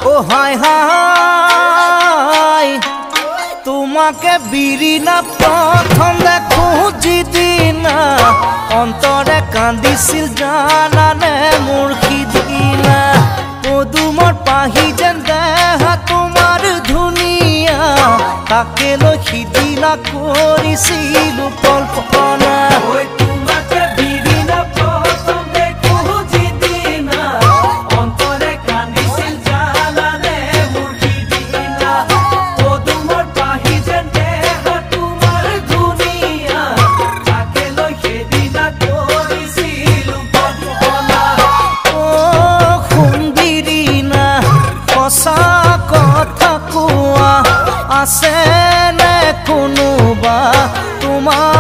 ও হায় হায় তোমাকে বিৰিনা প্ৰথম দেখো যিদিনা অন্তৰে কান্দিছিল জানানে মোৰ সিদিনা পদুমৰ পাহি যেন দেহা তোমাৰ ধুনীয়া তাকে লৈ সিদিনা কৰিছিলো কল্পনা কথা কোৱা আছে নে কোনোবা তোমাৰ